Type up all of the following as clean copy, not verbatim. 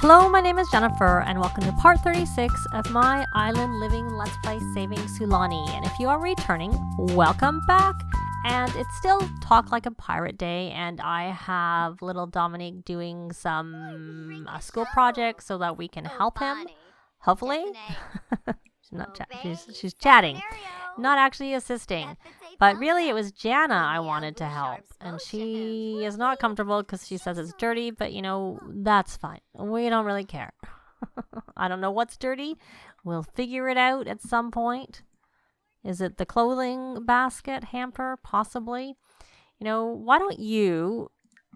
Hello, my name is Jennifer, and welcome to part 36 of my Island Living Let's Play Saving Sulani. And if you are returning, welcome back. And it's still Talk Like a Pirate Day, and I have little Dominick doing some school projects so that we can help him, hopefully. She's chatting, not actually assisting. But really, it was Jana I wanted to help, and she is not comfortable because she says it's dirty, but you know, that's fine. We don't really care. I don't know what's dirty. We'll figure it out at some point. Is it the clothing basket hamper? Possibly. You know, why don't you...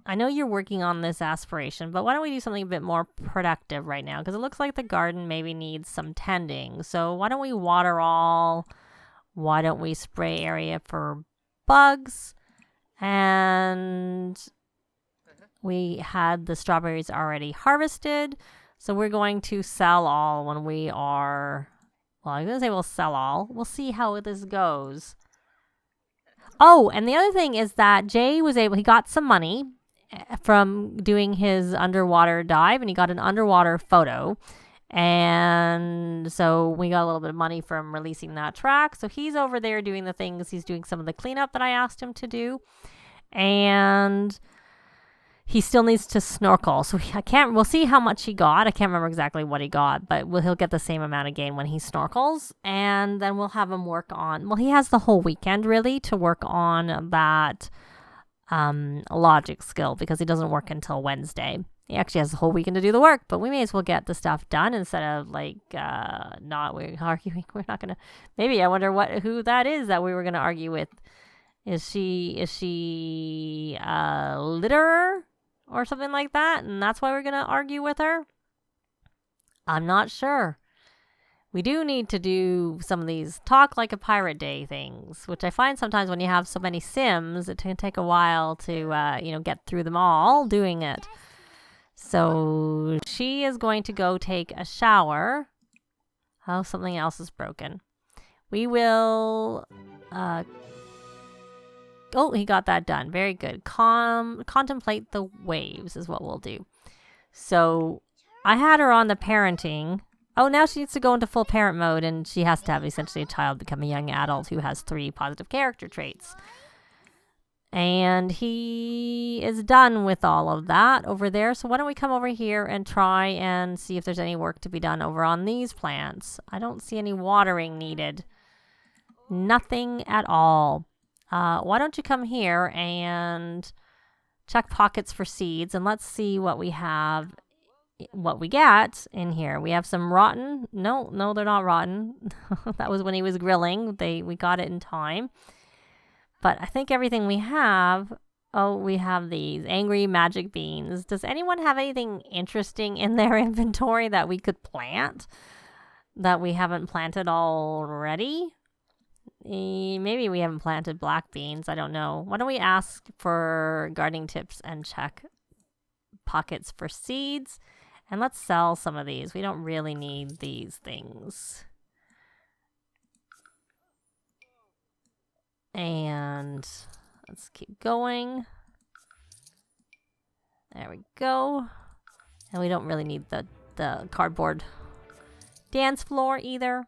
I know you're working on this aspiration, but why don't we do something a bit more productive right now? Because it looks like the garden maybe needs some tending. So why don't we water all... Why don't we spray area for bugs? And we had the strawberries already harvested. So we're going to sell all when we are... Well, I'm going to say we'll sell all. We'll see how this goes. Oh, and the other thing is that Jay was able... He got some money from doing his underwater dive. And he got an underwater photo. And so we got a little bit of money from releasing that track. So he's over there doing the things. He's doing some of the cleanup that I asked him to do. And he still needs to snorkel. So we'll see how much he got. I can't remember exactly what he got, but he'll get the same amount again when he snorkels. And then we'll have him work on, well, he has the whole weekend really to work on that logic skill because he doesn't work until Wednesday. He actually has the whole weekend to do the work, but we may as well get the stuff done instead of we're arguing. We're not gonna. Maybe I wonder who that is that we were gonna argue with. Is she a litterer or something like that, and that's why we're gonna argue with her? I'm not sure. We do need to do some of these Talk Like a Pirate Day things, which I find sometimes when you have so many Sims, it can take a while to get through them all doing it. So she is going to go take a shower. Oh, something else is broken. We will... Oh, he got that done. Very good. Contemplate the waves is what we'll do. So I had her on the parenting. Oh, now she needs to go into full parent mode, and she has to have essentially a child become a young adult who has 3 positive character traits. And he is done with all of that over there. So why don't we come over here and try and see if there's any work to be done over on these plants. I don't see any watering needed. Nothing at all. Why don't you come here and check pockets for seeds. And let's see what we have, what we get in here. We have some rotten. No, they're not rotten. That was when he was grilling. We got it in time. But I think everything we have... Oh, we have these angry magic beans. Does anyone have anything interesting in their inventory that we could plant? That we haven't planted already? Maybe we haven't planted black beans. I don't know. Why don't we ask for gardening tips and check pockets for seeds? And let's sell some of these. We don't really need these things. And let's keep going. There we go. And we don't really need the cardboard dance floor either.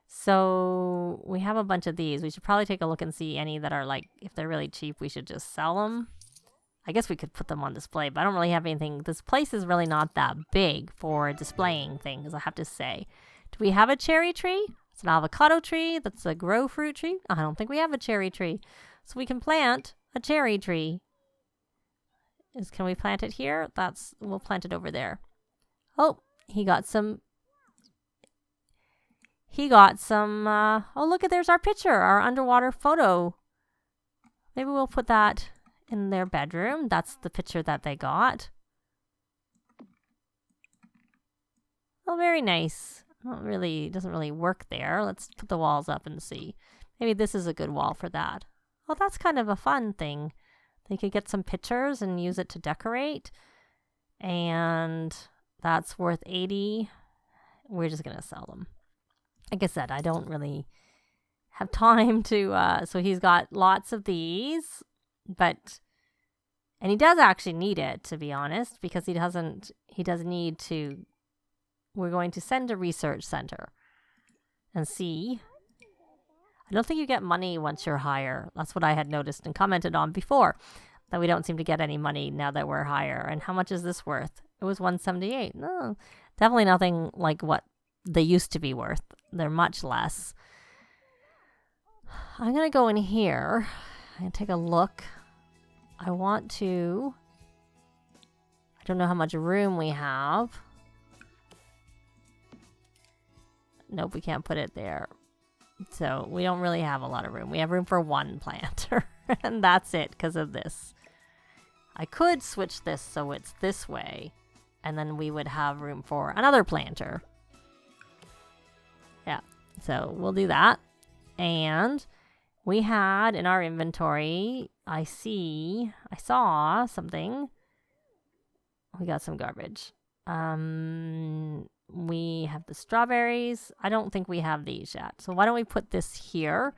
So we have a bunch of these. We should probably take a look and see any that are if they're really cheap, we should just sell them. I guess we could put them on display, but I don't really have anything. This place is really not that big for displaying things, I have to say. Do we have a cherry tree? It's an avocado tree. That's a grow fruit tree. I don't think we have a cherry tree. So we can plant a cherry tree. Can we plant it here? We'll plant it over there. Oh, he got some... oh, look, there's our picture, our underwater photo. Maybe we'll put that in their bedroom. That's the picture that they got. Oh, very nice. Doesn't really work there. Let's put the walls up and see. Maybe this is a good wall for that. Oh, that's kind of a fun thing. They could get some pictures and use it to decorate. And that's worth 80. We're just going to sell them. Like I said, I don't really have time to... so he's got lots of these. But And he does actually need it, to be honest, because he does need to, we're going to send a research center and see. I don't think you get money once you're higher. That's what I had noticed and commented on before, that we don't seem to get any money now that we're higher. And how much is this worth? It was 178. No, definitely nothing like what they used to be worth. They're much less. I'm going to go in here and take a look. I don't know how much room we have. Nope, we can't put it there. So we don't really have a lot of room. We have room for one planter, and that's it because of this. I could switch this so it's this way, and then we would have room for another planter. Yeah, so we'll do that. And we had in our inventory, I saw something. We got some garbage. We have the strawberries. I don't think we have these yet. So why don't we put this here?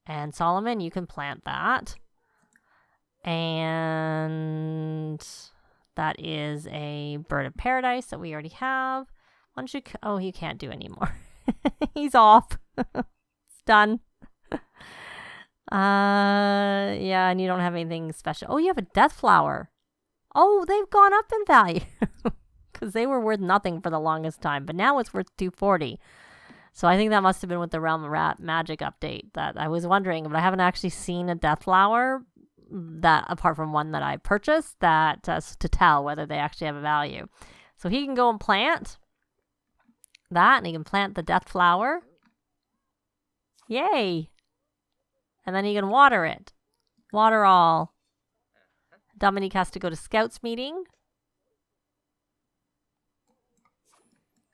And Solomon, you can plant that. And that is a bird of paradise that we already have. Why don't you... Oh, he can't do anymore. He's off. It's done. Yeah, and you don't have anything special. Oh, you have a death flower. Oh, they've gone up in value. Because they were worth nothing for the longest time. But now it's worth 240. So I think that must have been with the Realm of Rat Magic update that I was wondering. But I haven't actually seen a death flower, that apart from one that I purchased, that to tell whether they actually have a value. So he can go and plant that. And he can plant the death flower. Yay. And then he can water it. Water all. Dominick has to go to Scouts meeting.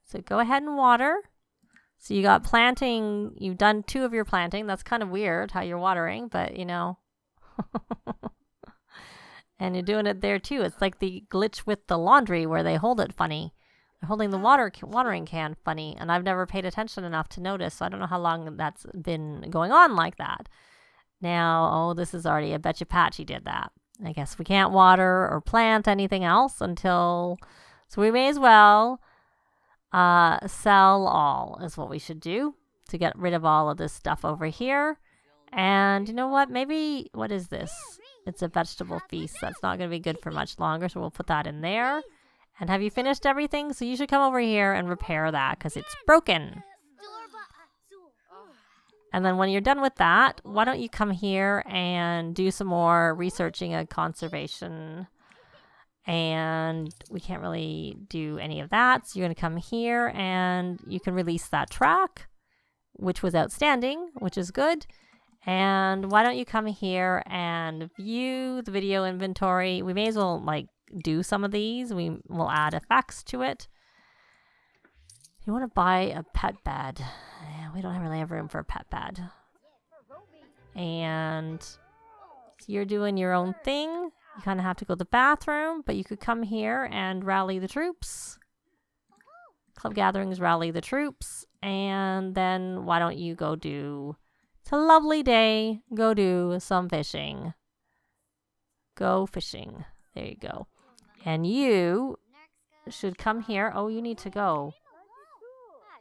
So go ahead and water. So you got planting. You've done 2 of your planting. That's kind of weird how you're watering, but you know. And you're doing it there too. It's like the glitch with the laundry where they hold it funny. They're holding the watering can funny. And I've never paid attention enough to notice. So I don't know how long that's been going on like that. Now, oh, this is already, I bet you Patchy did that. I guess we can't water or plant anything else until, so we may as well sell all is what we should do to get rid of all of this stuff over here. And you know what? Maybe, what is this? It's a vegetable feast. That's not going to be good for much longer, so we'll put that in there. And have you finished everything? So you should come over here and repair that because it's broken. And then when you're done with that, why don't you come here and do some more researching of conservation. And we can't really do any of that. So you're going to come here and you can release that track, which was outstanding, which is good. And why don't you come here and view the video inventory. We may as well like do some of these. We will add effects to it. You want to buy a pet bed. Yeah, we don't really have room for a pet bed. And so you're doing your own thing. You kind of have to go to the bathroom, but you could come here and rally the troops. Club gatherings, rally the troops. And then why don't you go do... It's a lovely day. Go do some fishing. Go fishing. There you go. And you should come here. Oh, you need to go.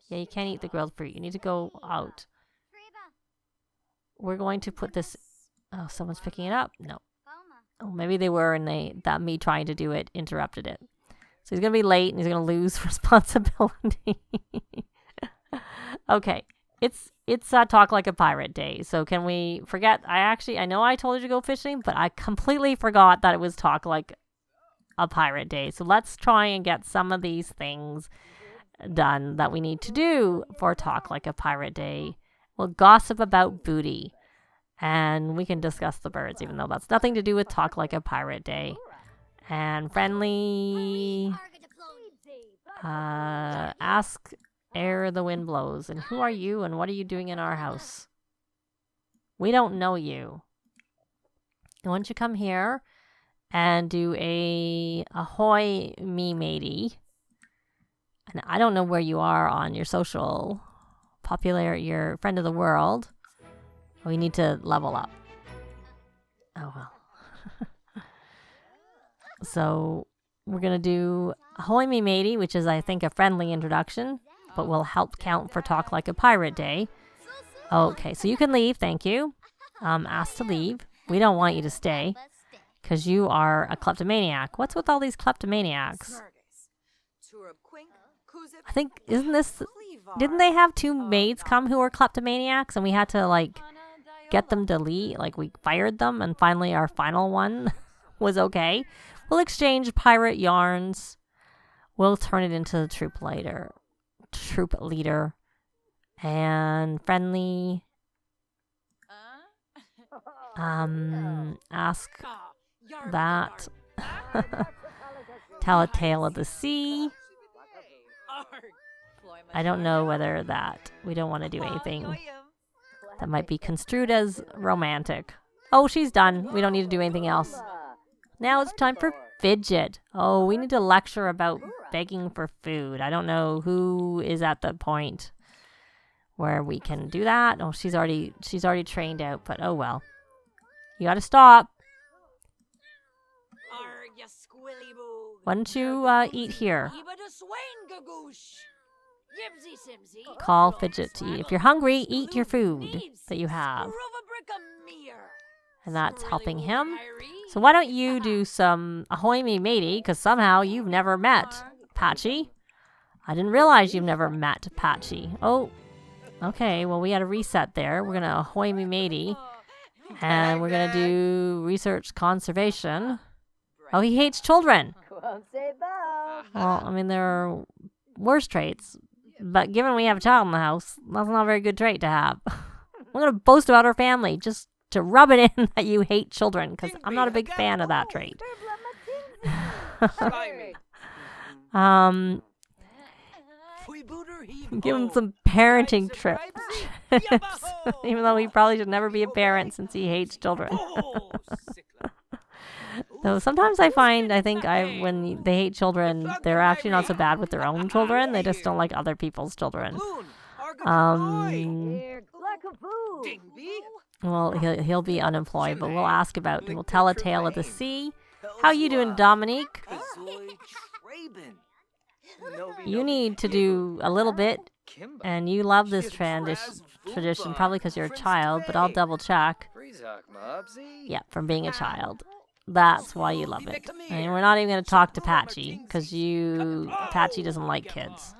Yeah, you can't eat the grilled fruit. You need to go out. We're going to put this... Oh, someone's picking it up? No. Oh, maybe they were and that me trying to do it interrupted it. So he's going to be late and he's going to lose responsibility. Okay. It's Talk Like a Pirate Day. So can we forget? I know I told you to go fishing, but I completely forgot that it was Talk Like a Pirate Day. So let's try and get some of these things done that we need to do for Talk Like a Pirate Day. We'll gossip about booty. And we can discuss the birds, even though that's nothing to do with Talk Like a Pirate Day. And friendly... ask ere the wind blows. And who are you and what are you doing in our house? We don't know you. Why don't you come here and do a ahoy me matey. And I don't know where you are on your social your friend of the world. We need to level up. Oh well. So we're going to do Ahoy Me Matey, which is, I think, a friendly introduction, but will help count for Talk Like a Pirate Day. Okay, so you can leave, thank you. Ask to leave. We don't want you to stay, because you are a kleptomaniac. What's with all these kleptomaniacs? I think, didn't they have 2 maids come who were kleptomaniacs, and we had to, like, get them to leave? Like, we fired them, and finally our final one was okay. We'll exchange pirate yarns. We'll turn it into the troop leader. And friendly. Ask that. Tell a tale of the sea. I don't know whether that. We don't want to do anything that might be construed as romantic. Oh, she's done. We don't need to do anything else. Now it's time for Fidget. Oh, we need to lecture about begging for food. I don't know who is at the point where we can do that. Oh, she's already trained out, but oh well. You gotta stop. Why don't you eat here? Call Fidget to eat. If you're hungry, eat your food that you have. And that's helping him. So why don't you do some Ahoy Me Matey, because somehow you've never met Patchy. I didn't realize you've never met Patchy. Oh, okay, well we had a reset there. We're going to Ahoy Me Matey. And we're going to do research conservation. Oh, he hates children. Well, I mean, there are worse traits. But given we have a child in the house, that's not a very good trait to have. We're going to boast about our family just to rub it in that you hate children, because I'm not a big fan of that trait. Give him some parenting tips. Even though he probably should never be a parent since he hates children. Though sometimes I think when they hate children, they're actually not so bad with their own children. They just don't like other people's children. Well, he'll be unemployed, but we'll ask about it. We'll tell a tale of the sea. How you doing, Dominick? You need to do a little bit, and you love this tradition, probably because you're a child, but I'll double check. Yeah, from being a child. That's why you love it. And we're not even going to talk to Patchy, because Patchy doesn't like kids.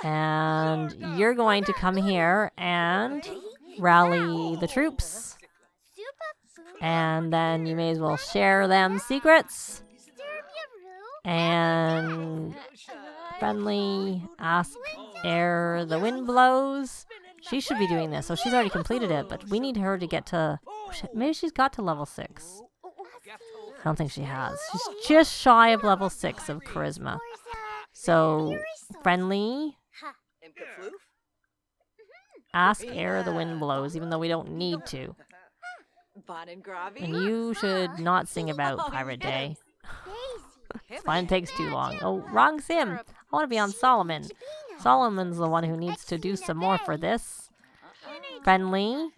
And you're going to come here and rally the troops. And then you may as well share them secrets. And friendly, ask ere the wind blows. She should be doing this. So she's already completed it, but we need her to get to... Maybe she's got to level 6. I don't think she has. She's just shy of level 6 of charisma. So, friendly. Ask ere the wind blows, even though we don't need to. And you should not sing about Pirate Day. It's fine, it takes too long. Oh, wrong sim. I want to be on Solomon. Solomon's the one who needs to do some more for this. Friendly.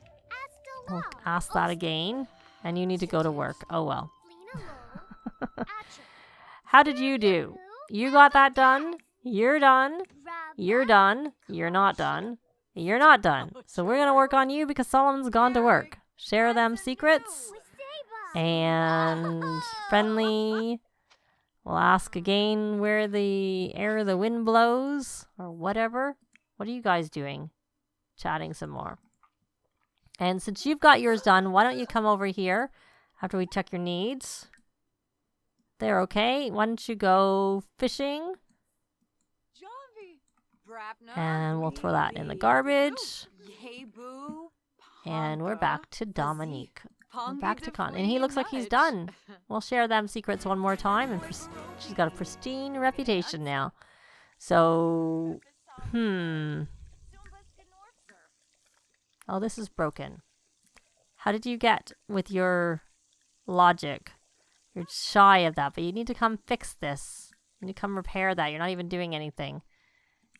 We'll ask that again. And you need to go to work. Oh, well. How did you do? You got that done? You're done. You're done. You're not done. You're not done. So we're going to work on you because Solomon's gone to work. Share them secrets. And friendly. We'll ask again where the air the wind blows. Or whatever. What are you guys doing? Chatting some more. And since you've got yours done, why don't you come over here after we check your needs? They're okay. Why don't you go fishing? And we'll throw that in the garbage. And we're back to Dominick. We're back to Con. And he looks like he's done. We'll share them secrets one more time. And she's got a pristine reputation now. So, Oh, this is broken. How did you get with your logic? You're shy of that, but you need to come fix this. You need to come repair that. You're not even doing anything.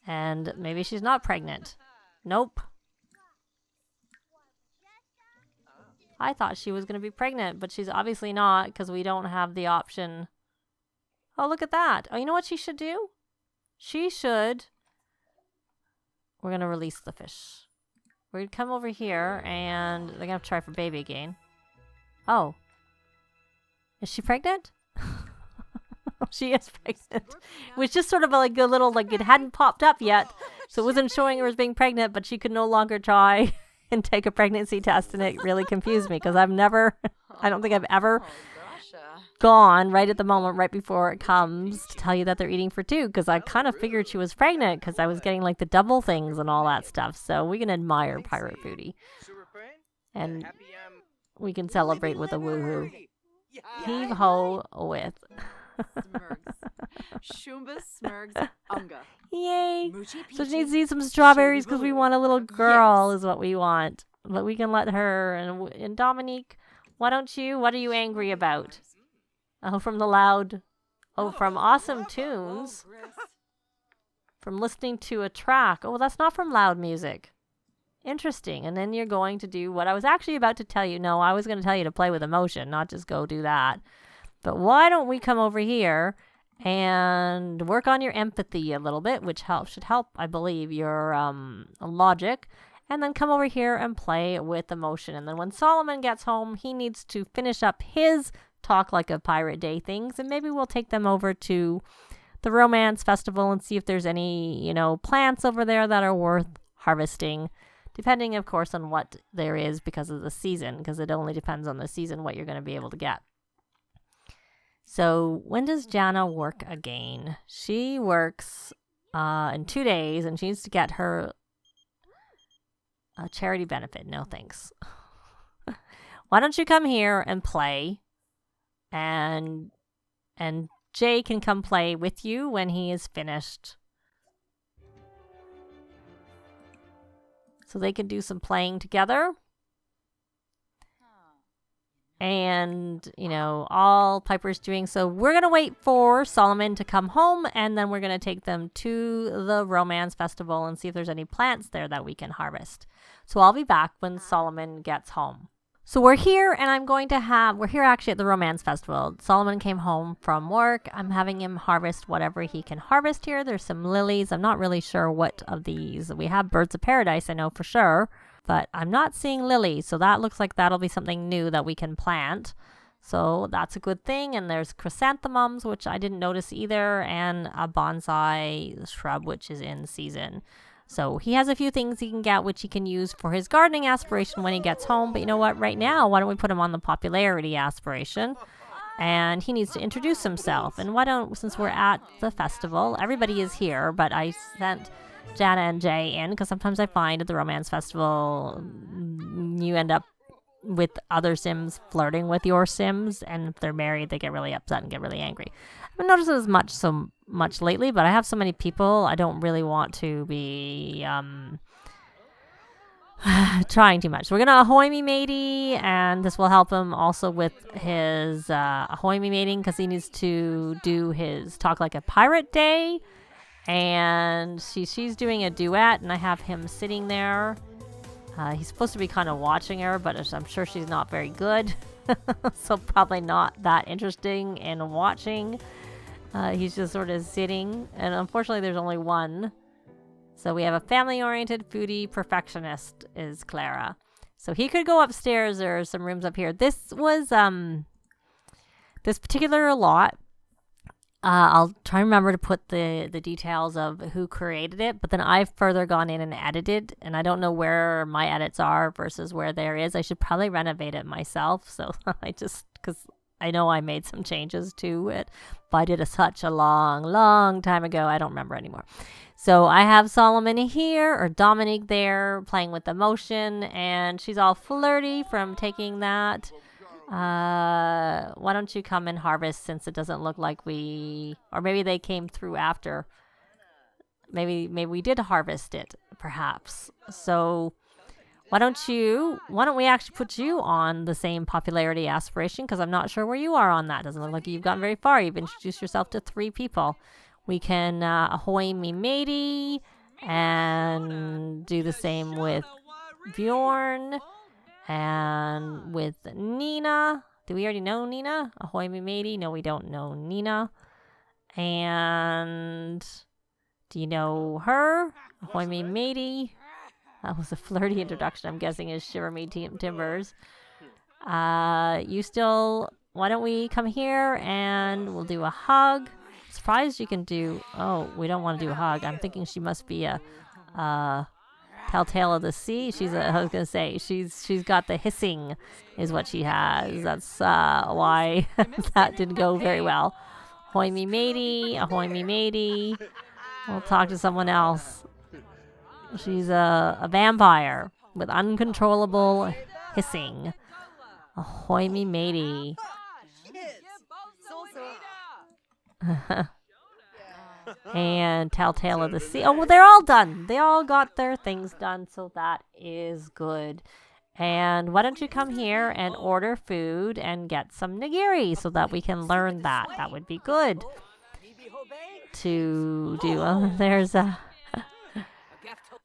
And maybe she's not pregnant. Nope. I thought she was going to be pregnant, but she's obviously not because we don't have the option. Oh, look at that. Oh, you know what she should do? She should... We're going to release the fish. We're going to come over here and they're going to try for baby again. Oh. Is she pregnant? She is pregnant. It was just sort of like a little, like it hadn't popped up yet. So it wasn't showing her as being pregnant, but she could no longer try and take a pregnancy test. And it really confused me because I don't think I've ever gone right at the moment, right before it comes to tell you that they're eating for two. Because I kind of figured she was pregnant because I was getting like the double things and all that stuff. So we can admire Pirate Foodie. And we can celebrate with a woohoo. Heave ho with. Shumba Smurgs Unga. Yay! So she needs to eat some strawberries because we want a little girl is what we want. But we can let her. And Dominique, why don't you? What are you angry about? Oh, from the loud. Oh, from awesome tunes. From listening to a track. Oh, that's not from loud music. Interesting. And then you're going to do what I was actually about to tell you. No, I was going to tell you to play with emotion, not just go do that. But why don't we come over here and work on your empathy a little bit, which should help, I believe, your logic. And then come over here and play with emotion. And then when Solomon gets home, he needs to finish up his Talk Like a Pirate Day things. And maybe we'll take them over to the Romance Festival and see if there's any, plants over there that are worth harvesting. Depending, of course, on what there is because of the season. Because it only depends on the season what you're going to be able to get. So when does Jana work again? She works in 2 days and she needs to get her a charity benefit. No thanks. Why don't you come here and play? And Jay can come play with you when he is finished. So they can do some playing together. And, all Piper's doing. So we're going to wait for Solomon to come home. And then we're going to take them to the Romance Festival and see if there's any plants there that we can harvest. So I'll be back when Solomon gets home. So we're here and we're here actually at the Romance Festival. Solomon came home from work. I'm having him harvest whatever he can harvest here. There's some lilies. I'm not really sure what of these. We have Birds of Paradise, I know for sure. But I'm not seeing lilies, so that looks like that'll be something new that we can plant. So that's a good thing. And there's chrysanthemums, which I didn't notice either, and a bonsai shrub, which is in season. So he has a few things he can get, which he can use for his gardening aspiration when he gets home. But you know what? Right now, why don't we put him on the popularity aspiration? And he needs to introduce himself. And since we're at the festival, everybody is here, but I sent Jana and Jay in because sometimes I find at the Romance Festival you end up with other Sims flirting with your Sims, and if they're married they get really upset and get really angry. I haven't noticed it so much lately, but I have so many people I don't really want to be trying too much. So we're gonna ahoy me matey, and this will help him also with his ahoy me mating because he needs to do his Talk Like a Pirate Day. And she's doing a duet, and I have him sitting there. He's supposed to be kind of watching her, but I'm sure she's not very good. So probably not that interesting in watching. He's just sort of sitting. And unfortunately, there's only one. So we have a family-oriented foodie perfectionist is Clara. So he could go upstairs. There are some rooms up here. This was this particular lot. I'll try and remember to put the details of who created it, but then I've further gone in and edited, and I don't know where my edits are versus where there is. I should probably renovate it myself, so because I know I made some changes to it, but I did such a long time ago, I don't remember anymore. So I have Solomon here, or Dominick there, playing with emotion, and she's all flirty from taking that. Why don't you come and harvest, since it doesn't look like or maybe they came through after. Maybe we did harvest it, perhaps. So why don't we actually put you on the same popularity aspiration, because I'm not sure where you are on that. Doesn't look like you've gotten very far. You've introduced yourself to 3 people. We can ahoy me matey and do the same with Bjorn. And with Nina, do we already know Nina? Ahoy me matey. No, we don't know Nina. And do you know her? Ahoy me matey. That was a flirty introduction, I'm guessing, is Shiver Me Timbers. You still, why don't we come here and we'll do a hug. Surprised you can do, oh, we don't want to do a hug. I'm thinking she must be a telltale of the sea. I was gonna say, she's got the hissing is what she has. That's why that didn't go very well. Ahoy me matey, ahoy me matey. We'll talk to someone else. She's a vampire with uncontrollable hissing. Ahoy me matey. And Telltale of the Sea. Oh, well, they're all done. They all got their things done, so that is good. And why don't you come here and order food and get some nigiri so that we can learn that. That would be good to do. There's a...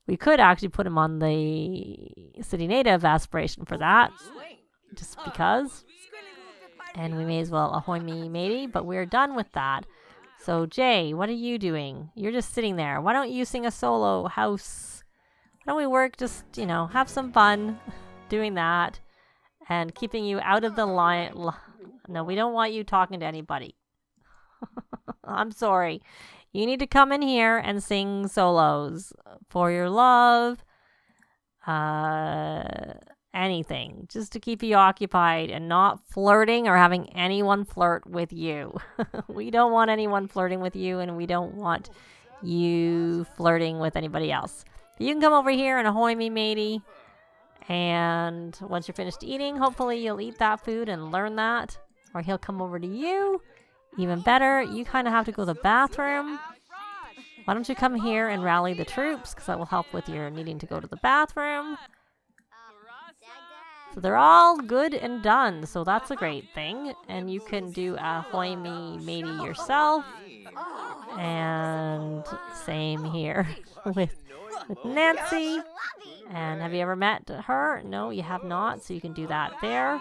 We could actually put him on the city native aspiration for that, just because. And we may as well ahoy me matey, but we're done with that. So Jay, what are you doing? You're just sitting there. Why don't you sing a solo house? Why don't we work, just, have some fun doing that and keeping you out of the line. No, we don't want you talking to anybody. I'm sorry. You need to come in here and sing solos for your love, anything, just to keep you occupied and not flirting or having anyone flirt with you. We don't want anyone flirting with you, and we don't want you flirting with anybody else. You can come over here and ahoy me matey, and once you're finished eating, hopefully you'll eat that food and learn that, or he'll come over to you. Even better, you kind of have to go to the bathroom. Why don't you come here and rally the troops, because that will help with your needing to go to the bathroom. So they're all good and done, so that's a great thing. And you can do ahoy me matey yourself. And same here with Nancy. And have you ever met her? No, you have not, so you can do that there.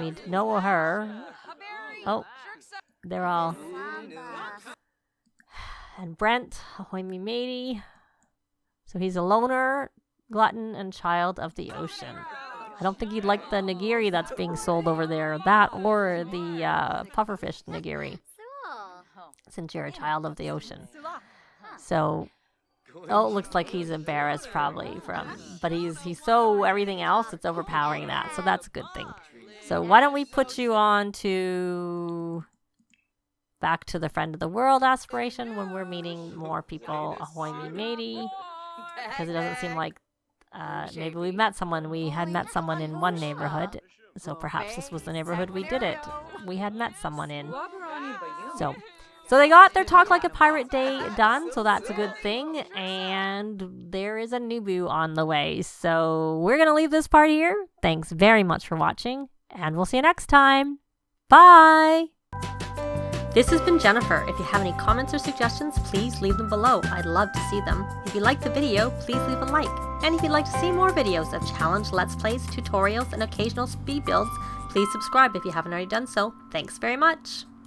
We know her. Oh, they're all... And Brent, ahoy me matey. So he's a loner, glutton, and child of the ocean. I don't think you'd like the nigiri that's being sold over there. That or the pufferfish nigiri. Since you're a child of the ocean. So, oh, it looks like he's embarrassed probably but he's so everything else, it's overpowering that. So that's a good thing. So why don't we put you on to back to the friend of the world aspiration when we're meeting more people. Ahoy me matey. Because it doesn't seem like maybe we met someone. We had met someone in one neighborhood. So perhaps this was the neighborhood we did it. We had met someone in. So they got their Talk Like a Pirate Day done. So that's a good thing. And there is a Nubu on the way. So we're going to leave this part here. Thanks very much for watching. And we'll see you next time. Bye! This has been Jennifer. If you have any comments or suggestions, please leave them below. I'd love to see them. If you liked the video, please leave a like. And if you'd like to see more videos of challenge, let's plays, tutorials, and occasional speed builds, please subscribe if you haven't already done so. Thanks very much.